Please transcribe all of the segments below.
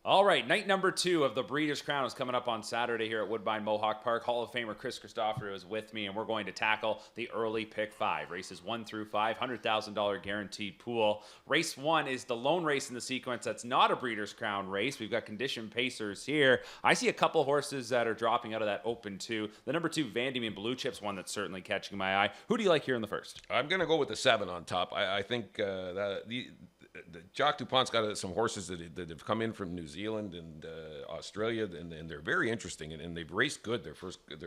All right, night number 2 of the Breeders' Crown is coming up on Saturday here at Woodbine Mohawk Park. Hall of Famer Chris Christopher is with me, and we're going to tackle the early Pick-5. Races 1 through 5, $100,000 guaranteed pool. Race 1 is the lone race in the sequence that's not a Breeders' Crown race. We've got condition pacers here. I see a couple horses that are dropping out of that open 2. The number 2, Van Diemen Blue Chip's one that's certainly catching my eye. Who do you like here in the first? I'm going to go with the 7 on top. I think that the Jacques Dupont's got some horses that have come in from New Zealand and Australia, and they're very interesting, and they've raced good their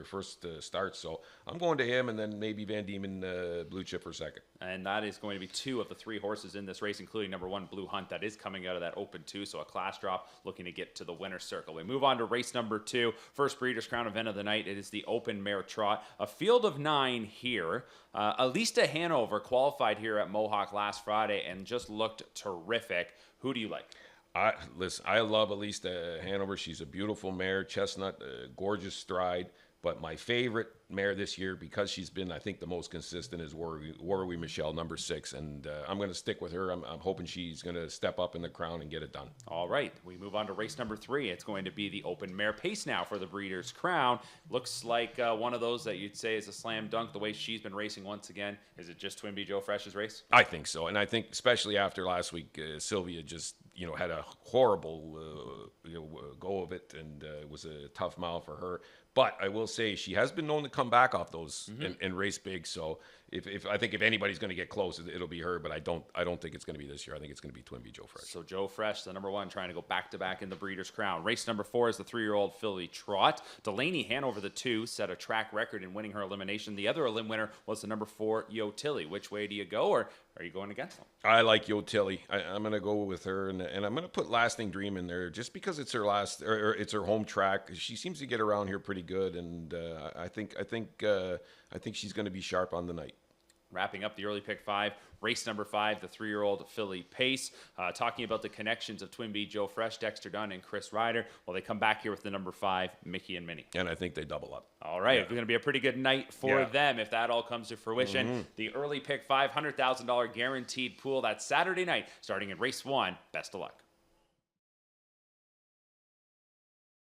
first starts. So I'm going to him, and then maybe Van Diemen Blue Chip for second. And that is going to be 2 of the 3 horses in this race, including number 1, Blue Hunt, that is coming out of that open 2, so a class drop looking to get to the winner's circle. We move on to race number 2, first Breeders' Crown event of the night. It is the Open Mare Trot, a field of 9 here. Alista Hanover qualified here at Mohawk last Friday and just looked terrific. Who do you like? Listen, I love Alista Hanover. She's a beautiful mare, chestnut, gorgeous stride. But my favorite mare this year, because she's been, I think, the most consistent, is Warwi Michelle, number 6. And I'm going to stick with her. I'm hoping she's going to step up in the crown and get it done. All right. We move on to race number 3. It's going to be the Open Mare Pace now for the Breeders' Crown. Looks like one of those that you'd say is a slam dunk the way she's been racing once again. Is it just Twin B Joe Fresh's race? I think so. And I think especially after last week, Sylvia just, had a horrible go of it, and it was a tough mile for her. But I will say she has been known to come back off those and race big. So if I think if anybody's going to get close, it'll be her. But I don't think it's going to be this year. I think it's going to be Twin B Joe Fresh. So Joe Fresh, the number 1, trying to go back to back in the Breeders' Crown. Race number 4 is the 3-year-old filly Trot. Delaney Hanover, the 2, set a track record in winning her elimination. The other elim winner was the number 4 Yo Tilly. Which way do you go, or are you going against them? I like Yo Tilly. I'm going to go with her, and I'm going to put Lasting Dream in there just because it's her it's her home track. She seems to get around here pretty good, and I think she's going to be sharp on the night. Wrapping up the early Pick-5, race number 5, the 3-year-old filly Pace. Talking about the connections of Twin B Joe Fresh, Dexter Dunn, and Chris Ryder. Well, they come back here with the number 5, Mickey and Minnie. And I think they double up. All right, it's going to be a pretty good night for them if that all comes to fruition. The early Pick-5, $100,000 guaranteed pool. That's Saturday night, starting in race 1. Best of luck.